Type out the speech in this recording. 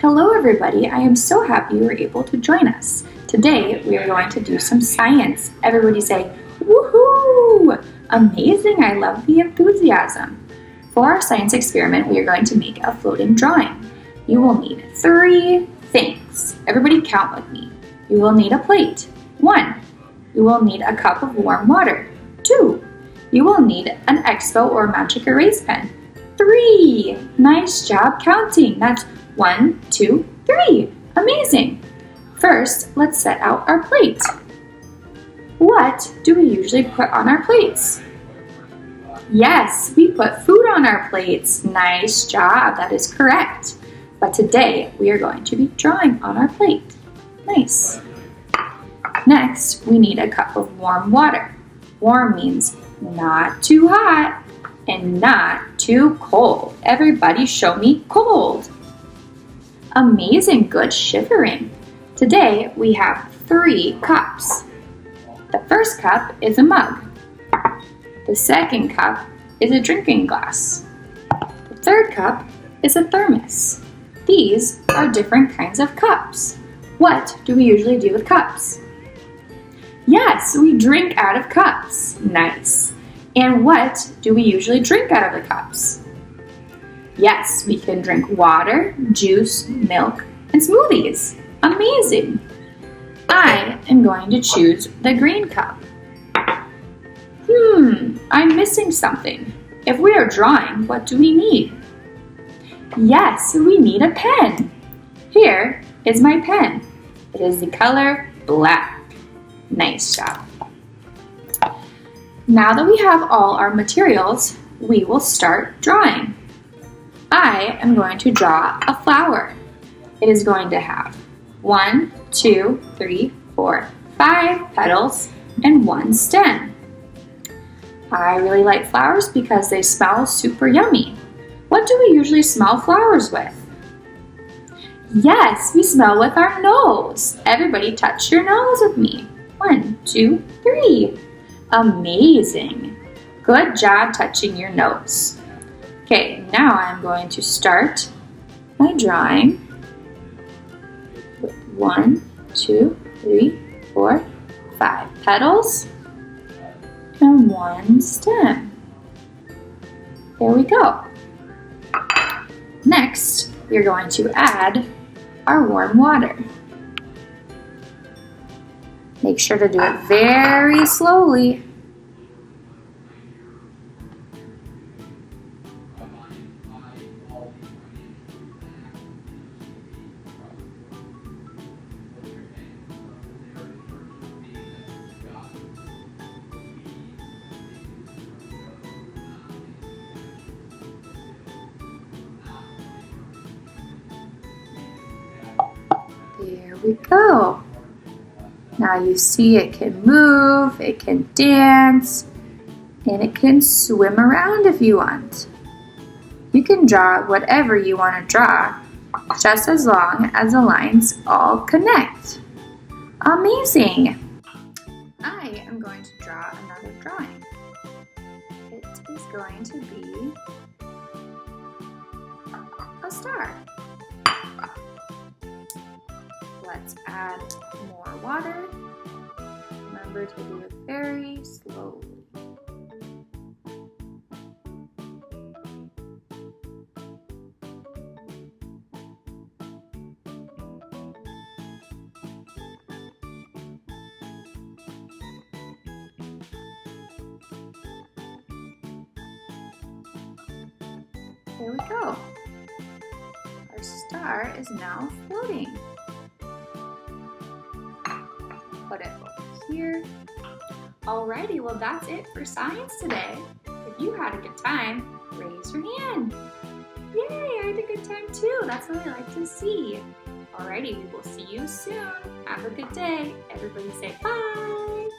Hello everybody, I am so happy you were able to join us. Today we are going to do some science. Everybody say, woohoo! Amazing, I love the enthusiasm. For our science experiment, we are going to make a floating drawing. You will need 3 things. Everybody count with me. You will need a plate. 1. You will need a cup of warm water. 2. You will need an Expo or Magic Erase pen. 3. Nice job counting. That's 1, 2, 3. Amazing. First, let's set out our plate. What do we usually put on our plates? Yes, we put food on our plates. Nice job. That is correct. But today, we are going to be drawing on our plate. Nice. Next, we need a cup of warm water. Warm means not too hot and not too cold. Everybody show me cold. Amazing, good shivering. Today we have 3 cups. The first cup is a mug. The second cup is a drinking glass. The third cup is a thermos. These are different kinds of cups. What do we usually do with cups? Yes, we drink out of cups. Nice. And what do we usually drink out of the cups? Yes, we can drink water, juice, milk, and smoothies. Amazing! I am going to choose the green cup. I'm missing something. If we are drawing, what do we need? Yes, we need a pen. Here is my pen. It is the color black. Nice job. Now that we have all our materials, we will start drawing. I am going to draw a flower. It is going to have 1, 2, 3, 4, 5 petals and 1 stem. I really like flowers because they smell super yummy. What do we usually smell flowers with? Yes, we smell with our nose. Everybody touch your nose with me. 1, 2, 3. Amazing. Good job touching your nose. Okay, now I'm going to start my drawing with 1, 2, 3, 4, 5 petals and 1 stem. There we go. Next, we're going to add our warm water. Make sure to do it very slowly. There we go. Now you see it can move, it can dance, and it can swim around if you want. You can draw whatever you want to draw, just as long as the lines all connect. Amazing! I am going to draw another drawing. It is going to be a star. Let's add more water. Remember to do it very slowly. There we go. Our star is now floating. Put it over here. Alrighty, well that's it for science today. If you had a good time, raise your hand. Yay, I had a good time too. That's what I like to see. Alrighty, we will see you soon. Have a good day. Everybody say bye.